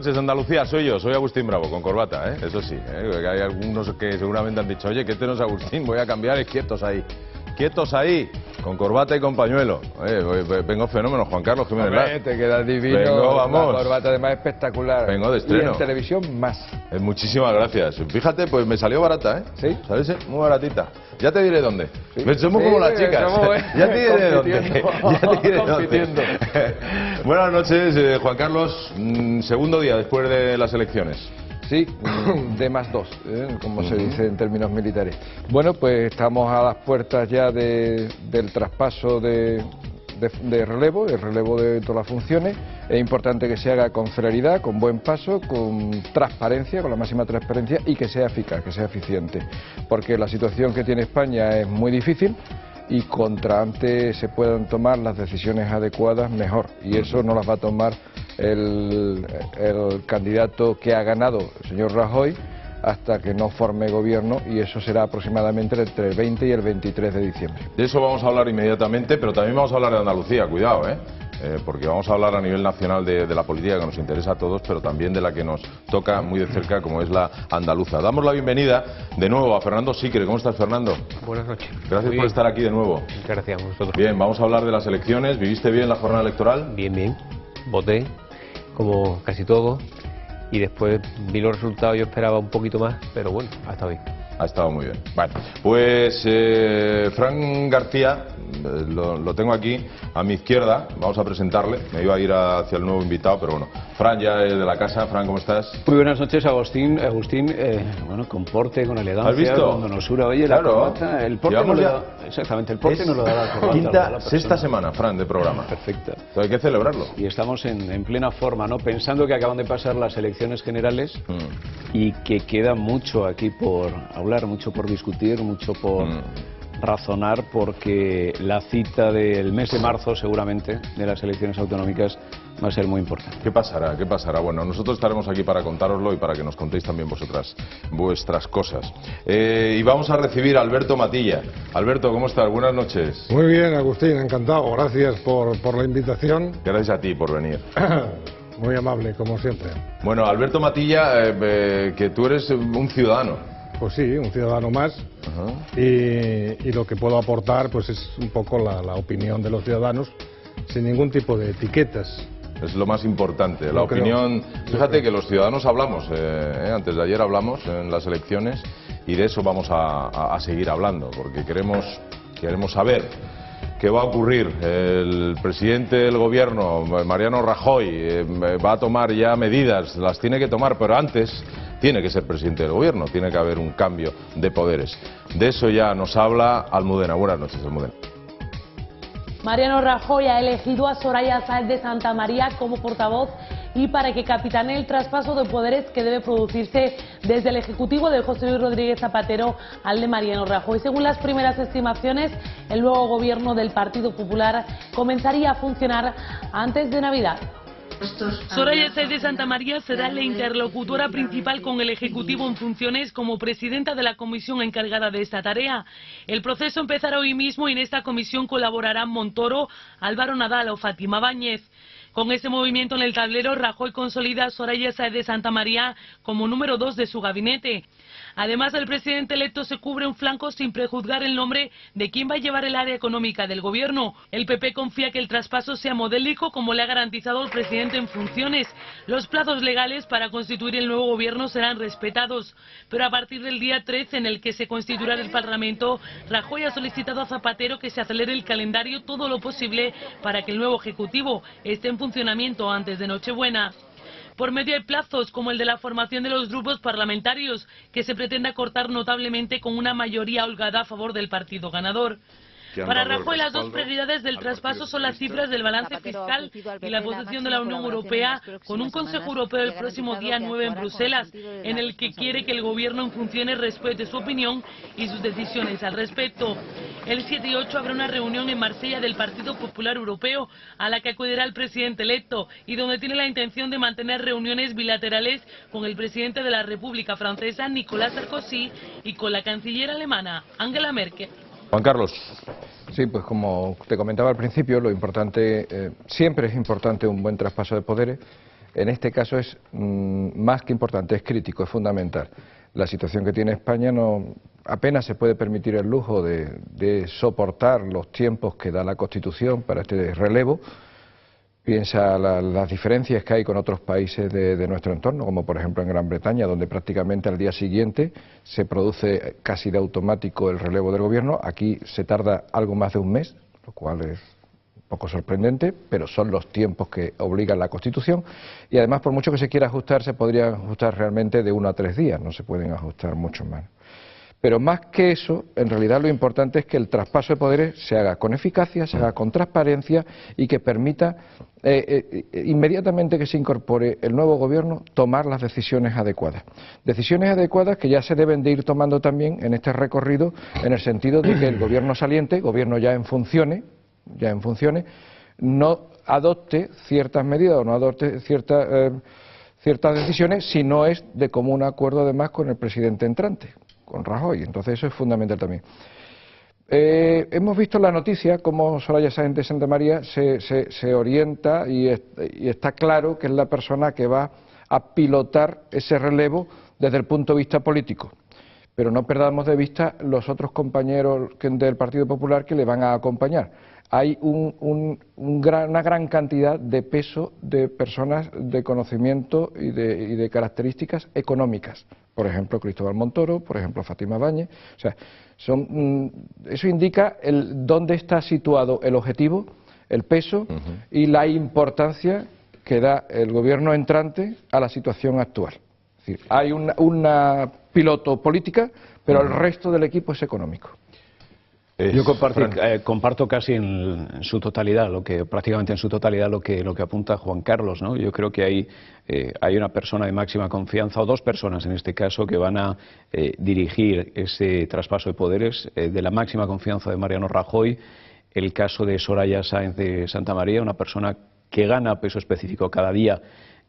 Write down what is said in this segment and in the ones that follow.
noches, Andalucía, soy yo, soy Agustín Bravo, con corbata, ¿eh? Eso sí, ¿eh? Hay algunos que seguramente han dicho, oye, que este no es Agustín, voy a cambiar, y quietos ahí, con corbata y con pañuelo. Vengo fenómeno, Juan Carlos Jiménez Lara. Te quedas divino, Vengo, vamos. la corbata además espectacular. Vengo de estreno. Y en televisión más. Muchísimas gracias. Fíjate, pues me salió barata, ¿eh? ¿Sí? ¿Sabes? Muy baratita. Ya te diré dónde. ¿Sí? Somos Sí, como las chicas. Ya te diré dónde. Ya te diré dónde. Buenas noches, Juan Carlos. Segundo día después de las elecciones. Sí, D+2, como se dice en términos militares. Bueno, pues estamos a las puertas ya del traspaso de relevo, el relevo de todas las funciones. Es importante que se haga con celeridad, con buen paso, con transparencia, con la máxima transparencia y que sea eficaz, que sea eficiente. Porque la situación que tiene España es muy difícil y contra antes se puedan tomar las decisiones adecuadas, mejor. Y eso no las va a tomar el candidato que ha ganado, el señor Rajoy, hasta que no forme gobierno, y eso será aproximadamente entre el 20 y el 23 de diciembre. De eso vamos a hablar inmediatamente, pero también vamos a hablar de Andalucía, cuidado, porque vamos a hablar a nivel nacional de la política que nos interesa a todos, pero también de la que nos toca muy de cerca, como es la andaluza. Damos la bienvenida de nuevo a Fernando Sicre. ¿Cómo estás, Fernando? Buenas noches. Gracias por estar aquí de nuevo. Muchas gracias a vosotros. Bien, vamos a hablar de las elecciones. ¿Viviste bien la jornada electoral? Bien. Voté, como casi todo, y después vi los resultados. Yo esperaba un poquito más, pero bueno, ha estado bien. Ha estado muy bien. Vale, pues Fran García, lo tengo aquí a mi izquierda, vamos a presentarle. Me iba a ir hacia el nuevo invitado, pero bueno. Fran ya es de la casa. Fran, ¿cómo estás? Muy buenas noches, Agustín. Bueno, con porte, con elegancia, ¿has visto? Con donosura. Oye, claro. La corbata, el porte no lo da, exactamente, el porte no lo da la corbata. Quinta, sexta semana, Fran, de programa. Perfecto. Entonces hay que celebrarlo. Y estamos en plena forma, ¿no? Pensando que acaban de pasar las elecciones generales y que queda mucho aquí por hablar, mucho por discutir, mucho por razonar, porque la cita del mes de marzo, seguramente, de las elecciones autonómicas, va a ser muy importante. ¿Qué pasará? ¿Qué pasará? Bueno, nosotros estaremos aquí para contároslo y para que nos contéis también vosotras vuestras cosas. Y vamos a recibir a Alberto Matilla. Alberto, ¿cómo estás? Buenas noches. Muy bien, Agustín, encantado. Gracias por la invitación. Gracias a ti por venir. Muy amable, como siempre. Bueno, Alberto Matilla, que tú eres un ciudadano. Pues sí, un ciudadano más. Y lo que puedo aportar pues es un poco la opinión de los ciudadanos, sin ningún tipo de etiquetas. Es lo más importante, la opinión. Fíjate que los ciudadanos hablamos, antes de ayer hablamos en las elecciones, y de eso vamos a seguir hablando, porque queremos saber qué va a ocurrir. El presidente del gobierno, Mariano Rajoy, va a tomar ya medidas, las tiene que tomar, pero antes tiene que ser presidente del gobierno, tiene que haber un cambio de poderes. De eso ya nos habla Almudena. Buenas noches, Almudena. Mariano Rajoy ha elegido a Soraya Sáenz de Santamaría como portavoz y para que capitanee el traspaso de poderes que debe producirse desde el Ejecutivo de José Luis Rodríguez Zapatero al de Mariano Rajoy. Según las primeras estimaciones, el nuevo gobierno del Partido Popular comenzaría a funcionar antes de Navidad. Soraya Sáenz de Santamaría será la interlocutora principal con el Ejecutivo en funciones como presidenta de la comisión encargada de esta tarea. El proceso empezará hoy mismo y en esta comisión colaborarán Montoro, Álvaro Nadal o Fátima Báñez. Con ese movimiento en el tablero, Rajoy consolida a Soraya Sáenz de Santamaría como número 2 de su gabinete. Además, el presidente electo se cubre un flanco sin prejuzgar el nombre de quién va a llevar el área económica del gobierno. El PP confía que el traspaso sea modélico, como le ha garantizado el presidente en funciones. Los plazos legales para constituir el nuevo gobierno serán respetados. Pero a partir del día 13, en el que se constituirá el Parlamento, Rajoy ha solicitado a Zapatero que se acelere el calendario todo lo posible para que el nuevo Ejecutivo esté en funcionamiento antes de Nochebuena. Por medio de plazos como el de la formación de los grupos parlamentarios, que se pretende acortar notablemente con una mayoría holgada a favor del partido ganador. Para Rajoy, las dos prioridades del traspaso son las cifras del balance fiscal y la posición de la Unión Europea, con un Consejo Europeo el próximo día 9 en Bruselas, en el que quiere que el gobierno en funciones respete su opinión y sus decisiones al respecto. El 7 y 8 habrá una reunión en Marsella del Partido Popular Europeo, a la que acudirá el presidente electo, y donde tiene la intención de mantener reuniones bilaterales con el presidente de la República Francesa, Nicolas Sarkozy, y con la canciller alemana, Angela Merkel. Juan Carlos. Sí, pues como te comentaba al principio, lo importante, siempre es importante un buen traspaso de poderes. en este caso es más que importante, es crítico, es fundamental. La situación que tiene España apenas se puede permitir el lujo de soportar los tiempos que da la Constitución para este relevo. Piensa las diferencias que hay con otros países de nuestro entorno, como por ejemplo en Gran Bretaña, donde prácticamente al día siguiente se produce casi de automático el relevo del gobierno. Aquí se tarda algo más de un mes, lo cual es un poco sorprendente, pero son los tiempos que obliga la Constitución, y además por mucho que se quiera ajustar, se podría ajustar realmente de 1 a 3 días, no se pueden ajustar mucho más. Pero más que eso, en realidad lo importante es que el traspaso de poderes se haga con eficacia, se haga con transparencia y que permita inmediatamente que se incorpore el nuevo gobierno tomar las decisiones adecuadas. Decisiones adecuadas que ya se deben de ir tomando también en este recorrido, en el sentido de que el gobierno saliente, gobierno ya en funciones, no adopte ciertas medidas o no adopte ciertas decisiones si no es de común acuerdo además con el presidente entrante, con Rajoy. Entonces eso es fundamental también. Hemos visto la noticia cómo Soraya Sáenz de Santamaría se orienta y está claro que es la persona que va a pilotar ese relevo desde el punto de vista político. Pero no perdamos de vista los otros compañeros del Partido Popular que le van a acompañar. Hay una gran cantidad de peso de personas de conocimiento y de características económicas. Por ejemplo, Cristóbal Montoro, por ejemplo, Fátima Báñez. O sea, eso indica dónde está situado el objetivo, el peso y la importancia que da el gobierno entrante a la situación actual. Es decir, hay una piloto política, pero el resto del equipo es económico. Yo comparto casi en su totalidad, prácticamente en su totalidad lo que apunta Juan Carlos, ¿no? Yo creo que hay una persona de máxima confianza, o dos personas en este caso, que van a dirigir ese traspaso de poderes, de la máxima confianza de Mariano Rajoy. El caso de Soraya Sáenz de Santamaría, una persona que gana peso específico cada día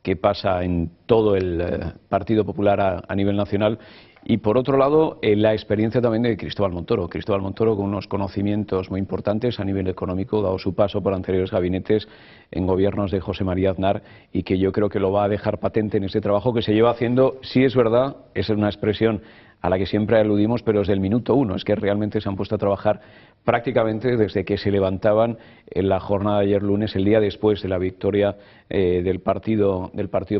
que pasa en todo el Partido Popular a nivel nacional. Y por otro lado, la experiencia también de Cristóbal Montoro. Cristóbal Montoro con unos conocimientos muy importantes a nivel económico, dado su paso por anteriores gabinetes en gobiernos de José María Aznar, y que yo creo que lo va a dejar patente en ese trabajo que se lleva haciendo. Sí es verdad, esa es una expresión a la que siempre aludimos, pero desde el minuto uno. Es que realmente se han puesto a trabajar prácticamente desde que se levantaban en la jornada de ayer lunes, el día después de la victoria del Partido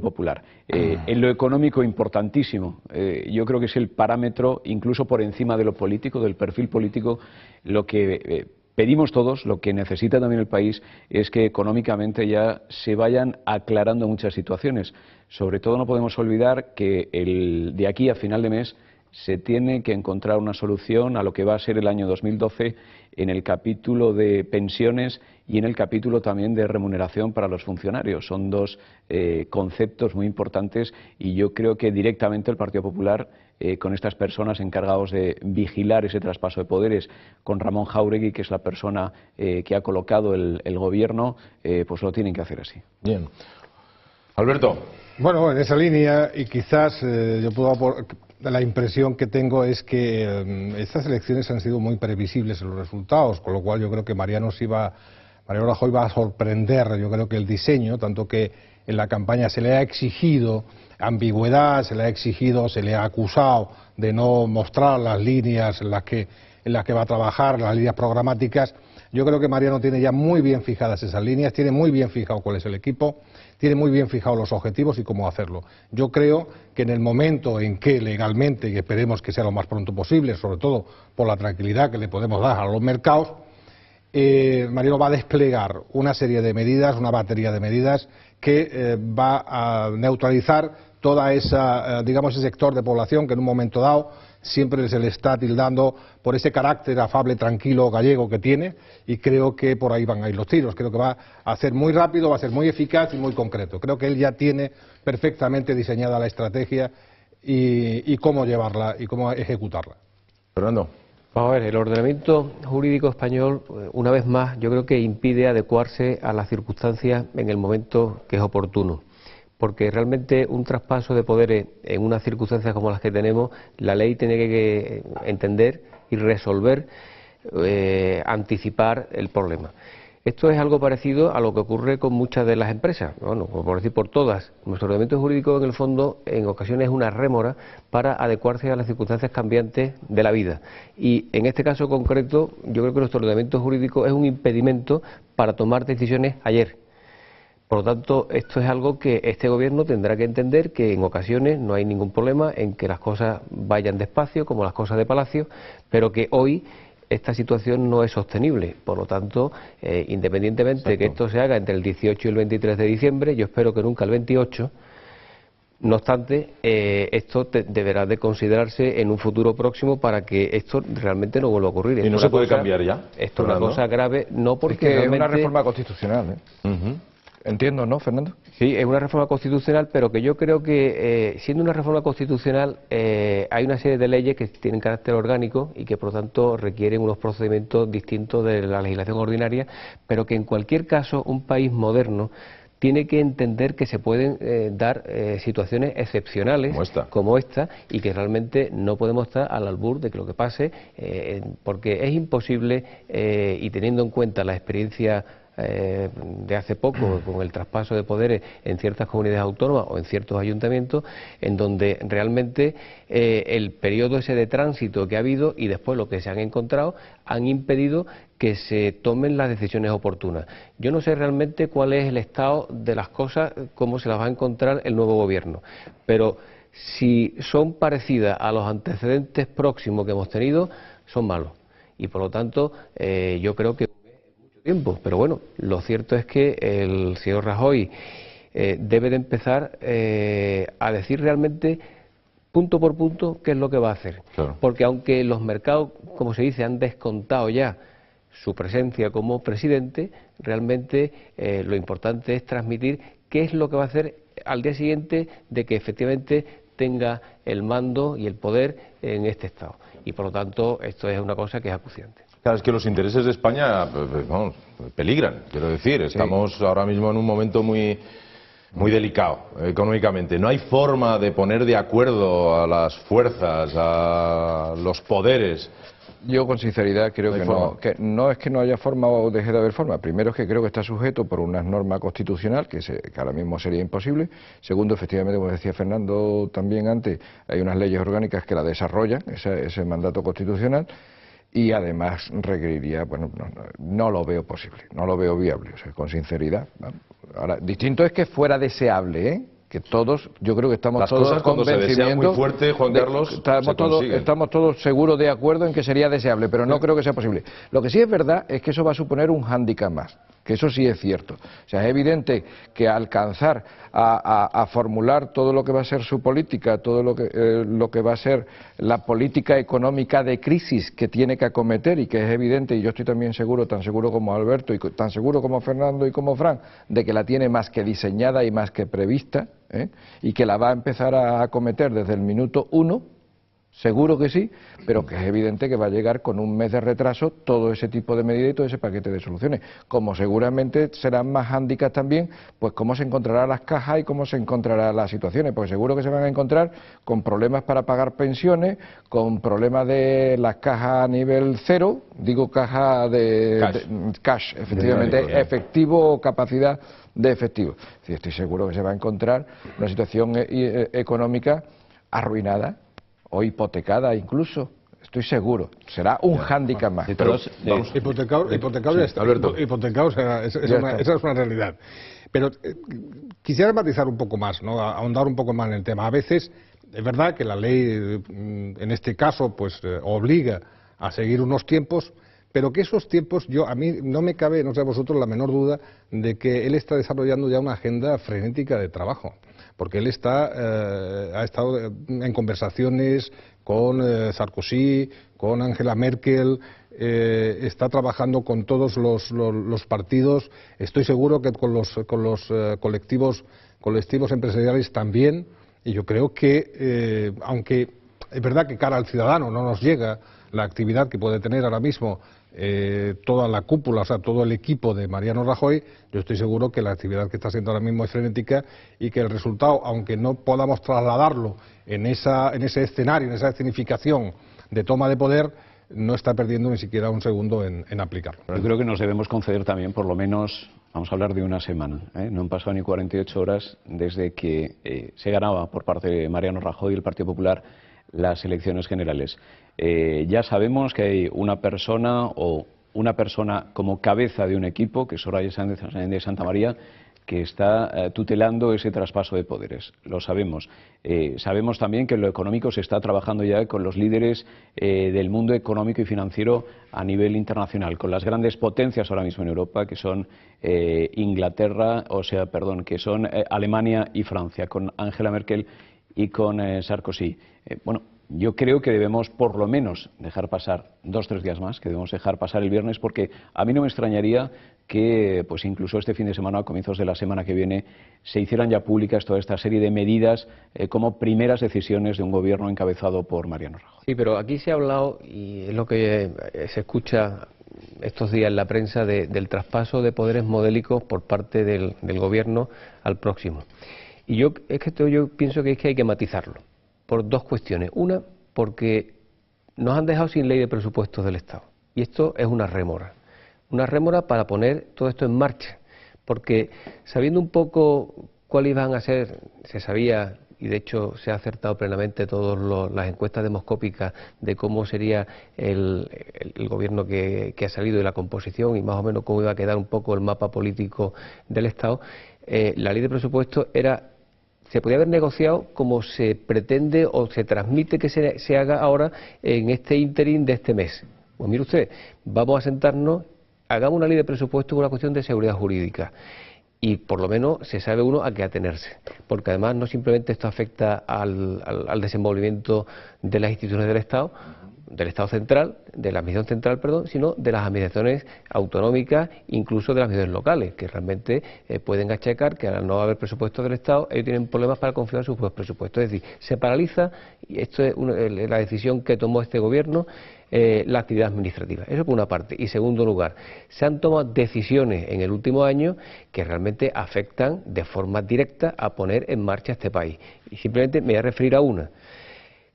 Popular. En lo económico, importantísimo. Yo creo que es el parámetro, incluso por encima de lo político, del perfil político, lo que pedimos todos, lo que necesita también el país, es que económicamente ya se vayan aclarando muchas situaciones. Sobre todo no podemos olvidar que de aquí a final de mes se tiene que encontrar una solución a lo que va a ser el año 2012 en el capítulo de pensiones y en el capítulo también de remuneración para los funcionarios. Son dos conceptos muy importantes, y yo creo que directamente el Partido Popular, con estas personas encargados de vigilar ese traspaso de poderes, con Ramón Jáuregui, que es la persona que ha colocado el gobierno, pues lo tienen que hacer así. Bien. Alberto. Bueno, en esa línea, y quizás la impresión que tengo es que estas elecciones han sido muy previsibles en los resultados, con lo cual yo creo que Mariano Rajoy va a sorprender. Yo creo que el diseño, tanto que en la campaña se le ha exigido ambigüedad, se le ha acusado de no mostrar las líneas en las que va a trabajar, las líneas programáticas. Yo creo que Mariano tiene ya muy bien fijadas esas líneas, tiene muy bien fijado cuál es el equipo, tiene muy bien fijados los objetivos y cómo hacerlo. Yo creo que en el momento en que legalmente, y esperemos que sea lo más pronto posible, sobre todo por la tranquilidad que le podemos dar a los mercados, Mariano va a desplegar una serie de medidas, una batería de medidas que va a neutralizar toda esa, ese sector de población que en un momento dado siempre se le está tildando por ese carácter afable, tranquilo, gallego que tiene, y creo que por ahí van a ir los tiros. Creo que va a ser muy rápido, va a ser muy eficaz y muy concreto. Creo que él ya tiene perfectamente diseñada la estrategia y cómo llevarla y cómo ejecutarla. Fernando. Vamos a ver, el ordenamiento jurídico español, una vez más, yo creo que impide adecuarse a las circunstancias en el momento que es oportuno. Porque realmente un traspaso de poderes en unas circunstancias como las que tenemos, la ley tiene que entender y resolver, anticipar el problema. Esto es algo parecido a lo que ocurre con muchas de las empresas, bueno, por decir por todas. Nuestro ordenamiento jurídico, en el fondo, en ocasiones es una rémora para adecuarse a las circunstancias cambiantes de la vida. Y en este caso concreto, yo creo que nuestro ordenamiento jurídico es un impedimento para tomar decisiones ayer. Por lo tanto, esto es algo que este Gobierno tendrá que entender, que en ocasiones no hay ningún problema en que las cosas vayan despacio, como las cosas de Palacio, pero que hoy esta situación no es sostenible. Por lo tanto, independientemente de que esto se haga entre el 18 y el 23 de diciembre, yo espero que nunca el 28, no obstante, esto deberá de considerarse en un futuro próximo para que esto realmente no vuelva a ocurrir. ¿Y no se puede cambiar ya? Esto es una cosa grave, no porque es que realmente... es una reforma constitucional, Entiendo, ¿no, Fernando? Sí, es una reforma constitucional, pero que yo creo que, siendo una reforma constitucional, hay una serie de leyes que tienen carácter orgánico y que, por lo tanto, requieren unos procedimientos distintos de la legislación ordinaria, pero que, en cualquier caso, un país moderno tiene que entender que se pueden dar situaciones excepcionales como esta y que realmente no podemos estar al albur de que lo que pase, porque es imposible, y teniendo en cuenta la experiencia de hace poco con el traspaso de poderes en ciertas comunidades autónomas o en ciertos ayuntamientos, en donde realmente el periodo ese de tránsito que ha habido y después lo que se han encontrado han impedido que se tomen las decisiones oportunas. Yo no sé realmente cuál es el estado de las cosas, cómo se las va a encontrar el nuevo Gobierno, pero si son parecidas a los antecedentes próximos que hemos tenido, son malos. Y por lo tanto, yo creo que tiempo, pero bueno, lo cierto es que el señor Rajoy debe de empezar a decir realmente punto por punto qué es lo que va a hacer, porque aunque los mercados, como se dice, han descontado ya su presencia como presidente, realmente lo importante es transmitir qué es lo que va a hacer al día siguiente de que efectivamente tenga el mando y el poder en este Estado, y por lo tanto esto es una cosa que es acuciante. Claro, es que los intereses de España vamos, peligran, quiero decir. Estamos ahora mismo en un momento muy delicado económicamente. No hay forma de poner de acuerdo a las fuerzas, a los poderes. Yo con sinceridad creo que no es que no haya forma o deje de haber forma. Primero es que creo que está sujeto por una norma constitucional que ahora mismo sería imposible. Segundo, efectivamente, como decía Fernando también antes, hay unas leyes orgánicas que la desarrollan, ese mandato constitucional. Y además requeriría, bueno, no lo veo posible, no lo veo viable, o sea, con sinceridad. Ahora, distinto es que fuera deseable, que todos, yo creo que estamos todos cosas cuando se desean muy fuerte, Juan Carlos, estamos todos seguros de acuerdo en que sería deseable, pero no creo que sea posible. Lo que sí es verdad es que eso va a suponer un hándicap más, que eso sí es cierto. O sea, es evidente que alcanzar a formular todo lo que va a ser su política, todo lo que va a ser la política económica de crisis que tiene que acometer, y que es evidente, y yo estoy también seguro, tan seguro como Alberto y tan seguro como Fernando y como Fran, de que la tiene más que diseñada y más que prevista, y que la va a empezar a acometer desde el minuto 1, seguro que sí, pero que es evidente que va a llegar con un mes de retraso todo ese tipo de medidas y todo ese paquete de soluciones. Como seguramente serán más hándicaps también, pues cómo se encontrarán las cajas y cómo se encontrarán las situaciones, porque seguro que se van a encontrar con problemas para pagar pensiones, con problemas de las cajas a nivel cero, digo caja de cash, efectivamente, efectivo o capacidad de efectivo. Sí, estoy seguro que se va a encontrar una situación económica arruinada o hipotecada incluso, estoy seguro, será un hándicap más. Pero hipotecado ya está. Alberto. Hipotecado, esa es una realidad. Pero quisiera matizar un poco más, ¿no? Ahondar un poco más en el tema. A veces es verdad que la ley, en este caso, pues obliga a seguir unos tiempos, pero que esos tiempos, a mí no me cabe, no sé a vosotros, la menor duda de que él está desarrollando ya una agenda frenética de trabajo. Porque él ha estado en conversaciones con Sarkozy, con Angela Merkel, está trabajando con todos los partidos, estoy seguro que con los colectivos empresariales también, y yo creo que, aunque es verdad que cara al ciudadano no nos llega la actividad que puede tener ahora mismo toda la cúpula, o sea, todo el equipo de Mariano Rajoy, yo estoy seguro que la actividad que está haciendo ahora mismo es frenética y que el resultado, aunque no podamos trasladarlo en ese escenario, en esa escenificación de toma de poder, no está perdiendo ni siquiera un segundo en aplicarlo. Yo creo que nos debemos conceder también, por lo menos, vamos a hablar de una semana, ¿eh? No han pasado ni 48 horas desde que se ganaba por parte de Mariano Rajoy y el Partido Popular las elecciones generales. Ya sabemos que hay una persona como cabeza de un equipo, que es Soraya Sáenz de Santamaría, que está tutelando ese traspaso de poderes. Lo sabemos. Sabemos también que en lo económico se está trabajando ya con los líderes del mundo económico y financiero a nivel internacional, con las grandes potencias ahora mismo en Europa, que son que son Alemania y Francia, con Angela Merkel y con Sarkozy. Yo creo que debemos por lo menos dejar pasar 2 o 3 días más, que debemos dejar pasar el viernes, porque a mí no me extrañaría que pues incluso este fin de semana, a comienzos de la semana que viene, se hicieran ya públicas toda esta serie de medidas como primeras decisiones de un gobierno encabezado por Mariano Rajoy. Sí, pero aquí se ha hablado, y es lo que se escucha estos días en la prensa, del traspaso de poderes modélicos por parte del gobierno al próximo. Y yo pienso que hay que matizarlo por 2 cuestiones. Una, porque nos han dejado sin ley de presupuestos del Estado. Y esto es una rémora para poner todo esto en marcha. Porque sabiendo un poco cuáles iban a ser, se sabía, y de hecho se ha acertado plenamente todas las encuestas demoscópicas de cómo sería el gobierno que ha salido, y la composición, y más o menos cómo iba a quedar un poco el mapa político del Estado, la ley de presupuestos se podía haber negociado como se pretende o se transmite que se haga ahora en este ínterin de este mes. Pues mire usted, vamos a sentarnos, hagamos una ley de presupuestos con una cuestión de seguridad jurídica. Y por lo menos se sabe uno a qué atenerse. Porque además no simplemente esto afecta al desenvolvimiento de las instituciones del Estado central, de la administración central, perdón, sino de las administraciones autonómicas, incluso de las administraciones locales, que realmente pueden achacar que al no haber presupuestos del Estado, ellos tienen problemas para confiar en sus propios presupuestos. Es decir, se paraliza, y esto es la decisión que tomó este gobierno, la actividad administrativa. Eso por una parte. Y segundo lugar, se han tomado decisiones en el último año que realmente afectan de forma directa a poner en marcha este país. Y simplemente me voy a referir a una,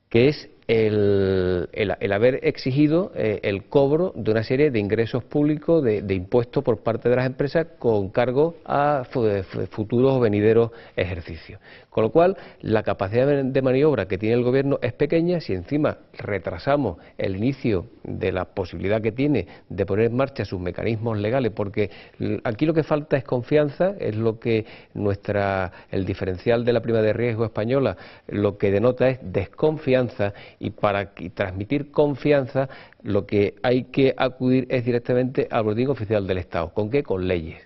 que es el haber exigido el cobro de una serie de ingresos públicos, de impuestos por parte de las empresas con cargo a futuros o venideros ejercicios. Con lo cual, la capacidad de maniobra que tiene el Gobierno es pequeña. Si encima retrasamos el inicio de la posibilidad que tiene de poner en marcha sus mecanismos legales, porque aquí lo que falta es confianza, es lo que el diferencial de la prima de riesgo española lo que denota es desconfianza, y para transmitir confianza lo que hay que acudir es directamente al boletín oficial del Estado. ¿Con qué? Con leyes.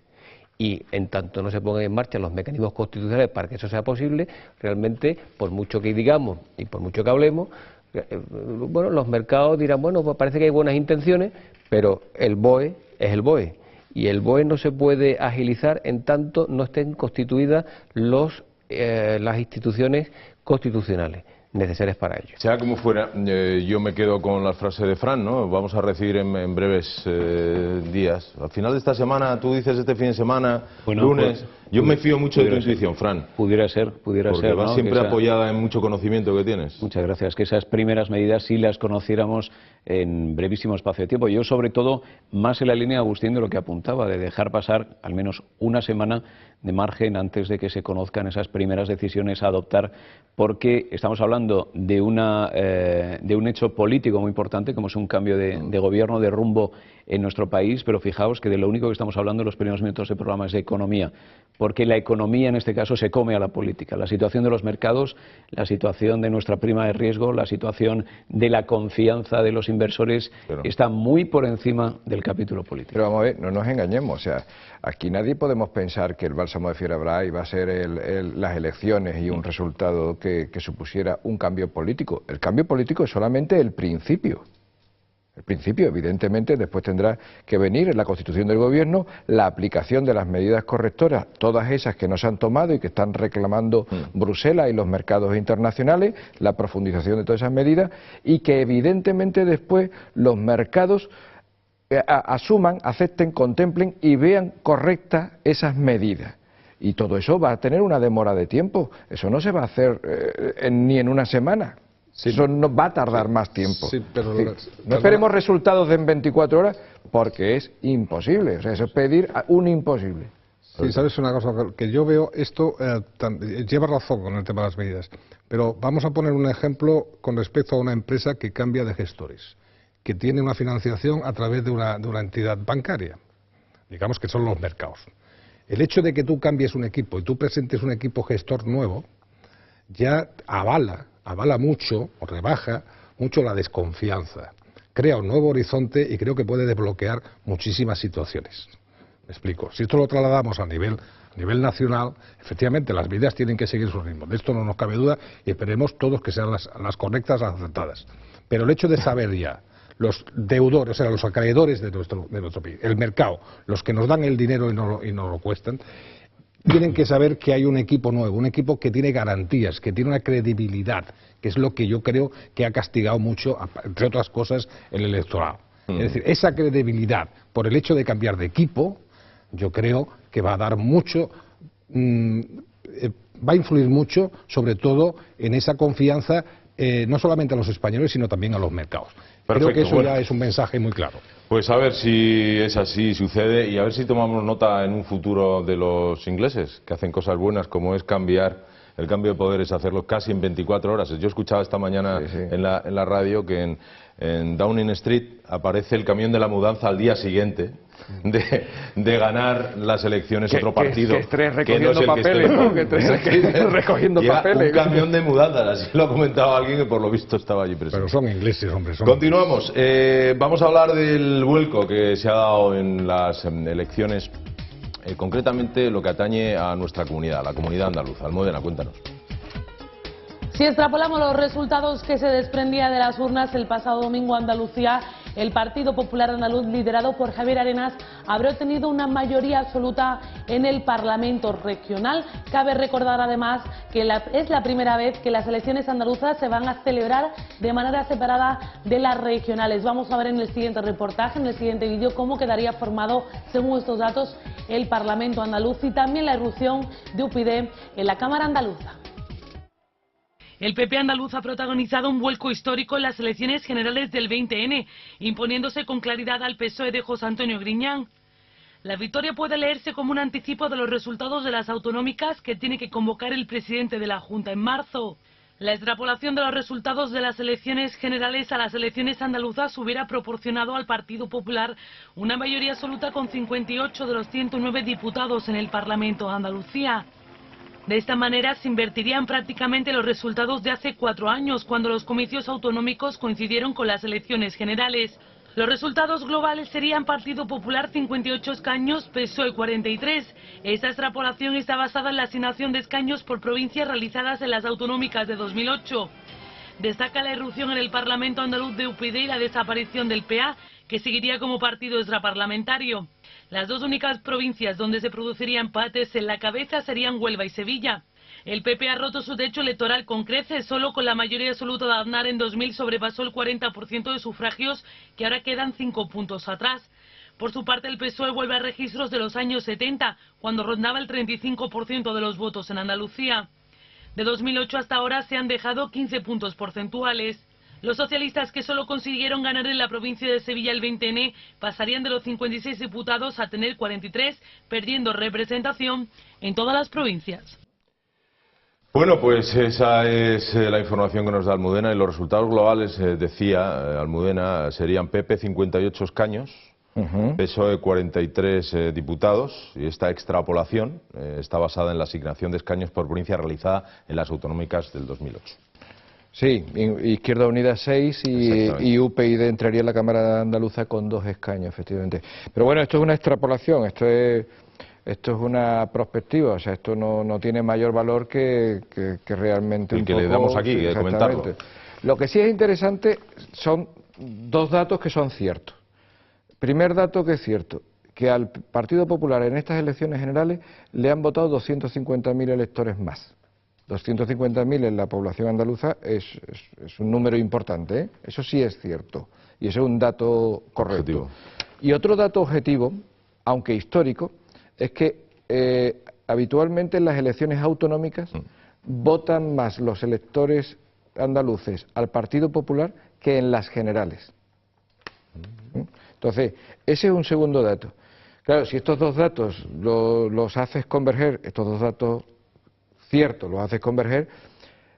Y en tanto no se pongan en marcha los mecanismos constitucionales para que eso sea posible, realmente, por mucho que digamos y por mucho que hablemos, los mercados dirán, pues parece que hay buenas intenciones, pero el BOE es el BOE. Y el BOE no se puede agilizar en tanto no estén constituidas las instituciones constitucionales necesarias para ello. Sea como fuera, yo me quedo con las frases de Fran, ¿no? Vamos a recibir en breves días. Al final de esta semana, tú dices este fin de semana, lunes. Yo me fío mucho de tu intuición, Fran. Pudiera ser, porque vas siempre apoyada en mucho conocimiento que tienes. Muchas gracias. Que esas primeras medidas sí las conociéramos en brevísimo espacio de tiempo. Yo, sobre todo, más en la línea, Agustín, de lo que apuntaba, de dejar pasar al menos una semana de margen antes de que se conozcan esas primeras decisiones a adoptar, porque estamos hablando de un hecho político muy importante, como es un cambio de gobierno, de rumbo en nuestro país, pero fijaos que de lo único que estamos hablando en los primeros minutos del programa es de economía, porque la economía en este caso se come a la política. La situación de los mercados, la situación de nuestra prima de riesgo, la situación de la confianza de los inversores está muy por encima del capítulo político. Pero vamos a ver, no nos engañemos, o sea, aquí nadie podemos pensar que el bálsamo de Fierabras iba a ser las elecciones y un resultado que supusiera un cambio político. El cambio político es solamente el principio. El principio, evidentemente, después tendrá que venir en la constitución del gobierno la aplicación de las medidas correctoras, todas esas que no se han tomado y que están reclamando Bruselas y los mercados internacionales, la profundización de todas esas medidas, y que evidentemente después los mercados asuman, acepten, contemplen y vean correctas esas medidas. Y todo eso va a tener una demora de tiempo, eso no se va a hacer ni en una semana. Sí. Eso no va a tardar más tiempo. Sí, pero no esperemos resultados en 24 horas porque es imposible. O sea, eso es pedir un imposible. Sí, sabes una cosa, que yo veo esto, lleva razón con el tema de las medidas, pero vamos a poner un ejemplo con respecto a una empresa que cambia de gestores, que tiene una financiación a través de una entidad bancaria, digamos que son los mercados. El hecho de que tú cambies un equipo y tú presentes un equipo gestor nuevo, ya avala mucho o rebaja mucho la desconfianza, crea un nuevo horizonte y creo que puede desbloquear muchísimas situaciones. Me explico. Si esto lo trasladamos a nivel nacional, efectivamente las medidas tienen que seguir su ritmo. De esto no nos cabe duda y esperemos todos que sean las correctas, las acertadas. Pero el hecho de saber ya los deudores, o sea, los acreedores de nuestro país, el mercado, los que nos dan el dinero y nos lo cuestan, tienen que saber que hay un equipo nuevo, un equipo que tiene garantías, que tiene una credibilidad, que es lo que yo creo que ha castigado mucho, entre otras cosas, el electorado. Es decir, esa credibilidad, por el hecho de cambiar de equipo, yo creo que va a dar mucho, va a influir mucho, sobre todo en esa confianza, no solamente a los españoles, sino también a los mercados. Perfecto, creo que eso bueno, ya es un mensaje muy claro. Pues a ver si es así, sucede, y a ver si tomamos nota en un futuro de los ingleses, que hacen cosas buenas, como es cambiar el cambio de poderes, hacerlo casi en 24 horas. Yo escuchaba esta mañana en la radio que en Downing Street aparece el camión de la mudanza al día siguiente de ganar las elecciones otro partido. Que no es el papeles, que esté recogiendo papeles. Un camión de mudanzas, así lo ha comentado alguien que por lo visto estaba allí presente. Pero son ingleses, hombre. Continuamos. Vamos a hablar del vuelco que se ha dado en las elecciones, concretamente lo que atañe a nuestra comunidad, la comunidad andaluza. Almudena, cuéntanos. Si extrapolamos los resultados que se desprendía de las urnas el pasado domingo, Andalucía, el Partido Popular Andaluz, liderado por Javier Arenas, habrá obtenido una mayoría absoluta en el Parlamento regional. Cabe recordar además que es la primera vez que las elecciones andaluzas se van a celebrar de manera separada de las regionales. Vamos a ver en el siguiente reportaje, en el siguiente vídeo, cómo quedaría formado, según estos datos, el Parlamento andaluz y también la irrupción de UPyD en la Cámara andaluza. El PP andaluz ha protagonizado un vuelco histórico en las elecciones generales del 20N, imponiéndose con claridad al PSOE de José Antonio Griñán. La victoria puede leerse como un anticipo de los resultados de las autonómicas que tiene que convocar el presidente de la Junta en marzo. La extrapolación de los resultados de las elecciones generales a las elecciones andaluzas hubiera proporcionado al Partido Popular una mayoría absoluta con 58 de los 109 diputados en el Parlamento de Andalucía. De esta manera se invertirían prácticamente los resultados de hace 4 años, cuando los comicios autonómicos coincidieron con las elecciones generales. Los resultados globales serían Partido Popular 58 escaños, PSOE 43. Esta extrapolación está basada en la asignación de escaños por provincias realizadas en las autonómicas de 2008. Destaca la irrupción en el Parlamento andaluz de UPyD y la desaparición del PA, que seguiría como partido extraparlamentario. Las dos únicas provincias donde se producirían empates en la cabeza serían Huelva y Sevilla. El PP ha roto su techo electoral con creces, solo con la mayoría absoluta de Aznar en 2000 sobrepasó el 40% de sufragios, que ahora quedan 5 puntos atrás. Por su parte, el PSOE vuelve a registros de los años 70, cuando rondaba el 35% de los votos en Andalucía. De 2008 hasta ahora se han dejado 15 puntos porcentuales. Los socialistas, que solo consiguieron ganar en la provincia de Sevilla el 20N, pasarían de los 56 diputados a tener 43, perdiendo representación en todas las provincias. Bueno, pues esa es la información que nos da Almudena, y los resultados globales, decía Almudena, serían PP 58 escaños, PSOE 43 diputados, y esta extrapolación está basada en la asignación de escaños por provincia realizada en las autonómicas del 2008. Sí, Izquierda Unida 6 y UPyD entraría en la Cámara Andaluza con 2 escaños, efectivamente. Pero bueno, esto es una extrapolación, esto es una perspectiva, o sea, esto no tiene mayor valor que realmente el que le damos aquí, que comentarlo. Lo que sí es interesante son 2 datos que son ciertos. Primer dato que es cierto, que al Partido Popular en estas elecciones generales le han votado 250.000 electores más. 250.000 en la población andaluza es un número importante, ¿eh? Eso sí es cierto, y eso es un dato correcto. Objetivo. Y otro dato objetivo, aunque histórico, es que habitualmente en las elecciones autonómicas votan más los electores andaluces al Partido Popular que en las generales. Entonces, ese es un segundo dato. Claro, si estos dos datos los haces converger, estos dos datos ciertos los haces converger,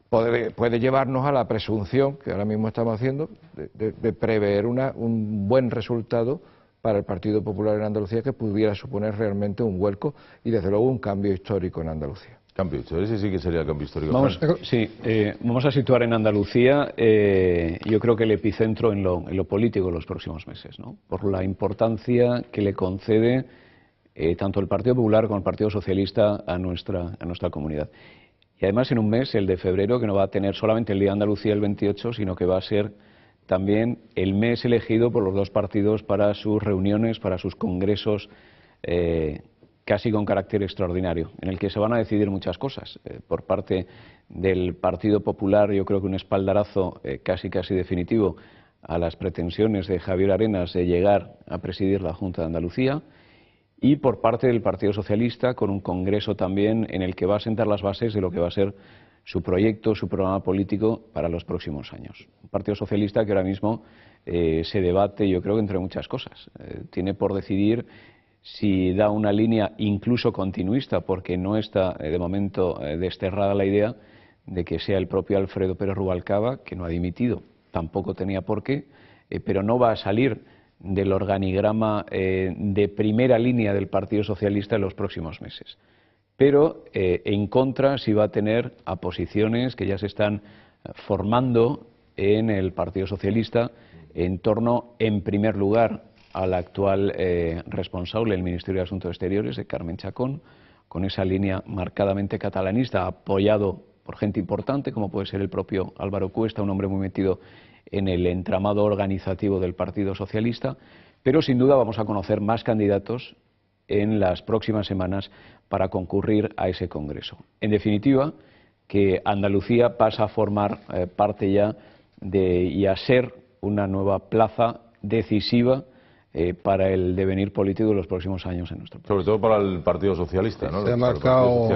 puede llevarnos a la presunción, que ahora mismo estamos haciendo, de prever un buen resultado para el Partido Popular en Andalucía, que pudiera suponer realmente un vuelco y desde luego un cambio histórico en Andalucía. Cambio histórico, ese sí que sería el cambio histórico. Vamos a situar en Andalucía, yo creo que el epicentro en lo político en los próximos meses, ¿no? Por la importancia que le concede tanto el Partido Popular como el Partido Socialista a nuestra comunidad. Y además en un mes, el de febrero, que no va a tener solamente el Día de Andalucía el 28, sino que va a ser también el mes elegido por los dos partidos para sus reuniones, para sus congresos, casi con carácter extraordinario, en el que se van a decidir muchas cosas. Por parte del Partido Popular, yo creo que un espaldarazo casi definitivo a las pretensiones de Javier Arenas de llegar a presidir la Junta de Andalucía, y por parte del Partido Socialista, con un congreso también en el que va a sentar las bases de lo que va a ser su proyecto, su programa político para los próximos años. Un Partido Socialista que ahora mismo se debate, yo creo que entre muchas cosas. Tiene por decidir si da una línea incluso continuista, porque no está de momento desterrada la idea de que sea el propio Alfredo Pérez Rubalcaba, que no ha dimitido, tampoco tenía por qué, pero no va a salir del organigrama de primera línea del Partido Socialista en los próximos meses. Pero en contra sí va a tener a posiciones que ya se están formando en el Partido Socialista en torno, en primer lugar, al actual responsable del Ministerio de Asuntos Exteriores, de Carmen Chacón, con esa línea marcadamente catalanista, apoyado por gente importante, como puede ser el propio Álvaro Cuesta, un hombre muy metido en el entramado organizativo del Partido Socialista, pero sin duda vamos a conocer más candidatos en las próximas semanas para concurrir a ese congreso. En definitiva, que Andalucía pasa a formar parte ya y a ser una nueva plaza decisiva para el devenir político de los próximos años en nuestro país. Sobre todo para el Partido Socialista, ¿no? Se ha marcado,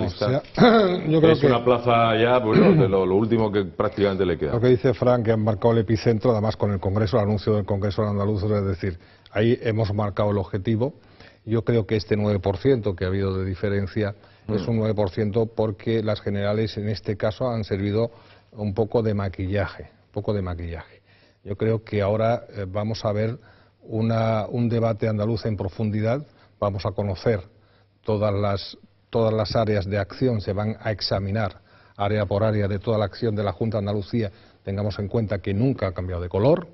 yo creo que una plaza ya, bueno, de lo último que prácticamente le queda. Lo que dice Frank, que han marcado el epicentro, además con el Congreso, el anuncio del Congreso andaluz, es decir, ahí hemos marcado el objetivo. Yo creo que este 9% que ha habido de diferencia es un 9% porque las generales en este caso han servido un poco de maquillaje, Yo creo que ahora vamos a ver un debate andaluz en profundidad, vamos a conocer todas las áreas de acción, se van a examinar área por área de toda la acción de la Junta de Andalucía, tengamos en cuenta que nunca ha cambiado de color.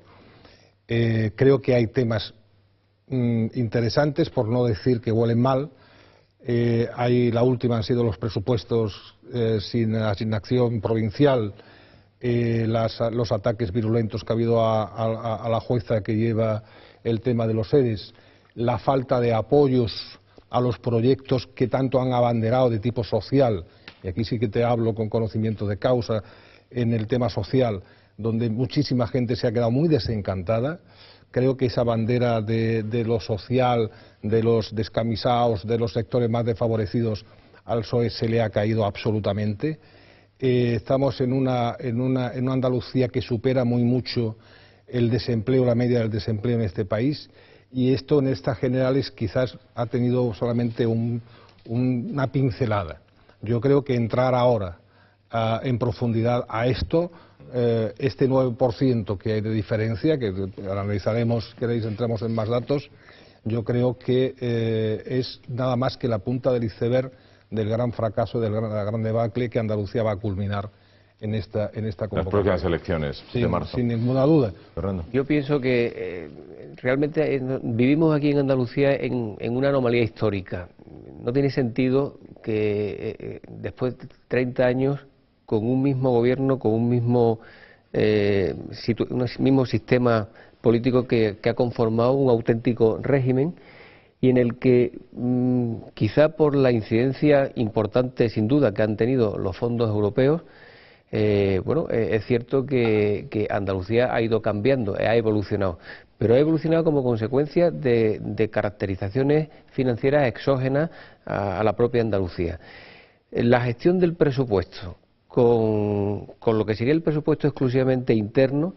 Creo que hay temas interesantes, por no decir que huelen mal. La última han sido los presupuestos sin asignación provincial, los ataques virulentos que ha habido a la jueza que lleva el tema de los ERES, la falta de apoyos a los proyectos que tanto han abanderado de tipo social, y aquí sí que te hablo con conocimiento de causa, en el tema social, donde muchísima gente se ha quedado muy desencantada. Creo que esa bandera de lo social, de los descamisados, de los sectores más desfavorecidos, al PSOE se le ha caído absolutamente. Estamos en una Andalucía que supera muy mucho el desempleo, la media del desempleo en este país, y esto en estas generales quizás ha tenido solamente una pincelada. Yo creo que entrar ahora en profundidad a esto, este 9% que hay de diferencia, que analizaremos, queréis entramos en más datos, yo creo que es nada más que la punta del iceberg del gran fracaso, de la gran debacle que Andalucía va a culminar en esta convocatoria. Las próximas elecciones de marzo. Sin ninguna duda. Fernando. Yo pienso que realmente vivimos aquí en Andalucía en una anomalía histórica. No tiene sentido que después de 30 años, con un mismo gobierno, con un mismo sistema político que ha conformado un auténtico régimen, y en el que quizá por la incidencia importante, sin duda, que han tenido los fondos europeos, es cierto que Andalucía ha ido cambiando, ha evolucionado, pero ha evolucionado como consecuencia de caracterizaciones financieras exógenas a la propia Andalucía. La gestión del presupuesto con lo que sería el presupuesto exclusivamente interno,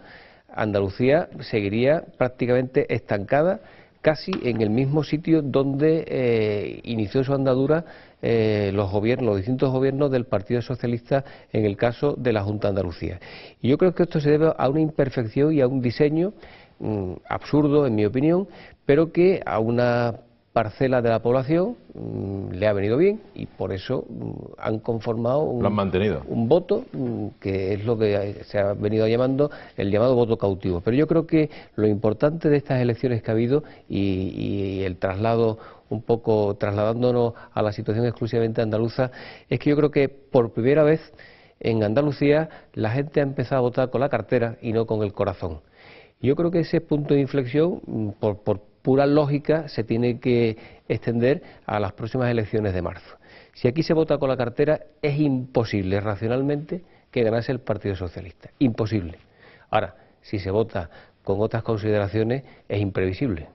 Andalucía seguiría prácticamente estancada, casi en el mismo sitio donde inició su andadura los distintos gobiernos del Partido Socialista en el caso de la Junta de Andalucía. Y yo creo que esto se debe a una imperfección y a un diseño absurdo, en mi opinión, pero que a una parcela de la población le ha venido bien y por eso han conformado un voto que es lo que se ha venido llamando el llamado voto cautivo. Pero yo creo que lo importante de estas elecciones que ha habido y el traslado, un poco trasladándonos a la situación exclusivamente andaluza, es que yo creo que por primera vez en Andalucía la gente ha empezado a votar con la cartera y no con el corazón. Yo creo que ese punto de inflexión, por pura lógica, se tiene que extender a las próximas elecciones de marzo. Si aquí se vota con la cartera, es imposible racionalmente que ganase el Partido Socialista. Imposible. Ahora, si se vota con otras consideraciones, es imprevisible.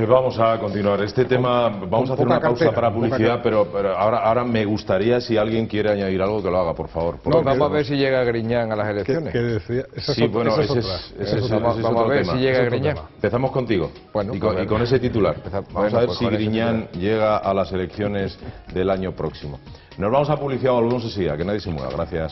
Vamos a continuar este tema, vamos a hacer una pausa para publicidad, pero ahora me gustaría, si alguien quiere añadir algo, que lo haga, por favor. Vamos a ver si llega Griñán a las elecciones. Vamos a ver si llega Griñán. Empezamos contigo, y con ese titular. Vamos a ver si Griñán llega a las elecciones del año próximo. Nos vamos a publicidad, volvemos enseguida, que nadie se mueva. Gracias.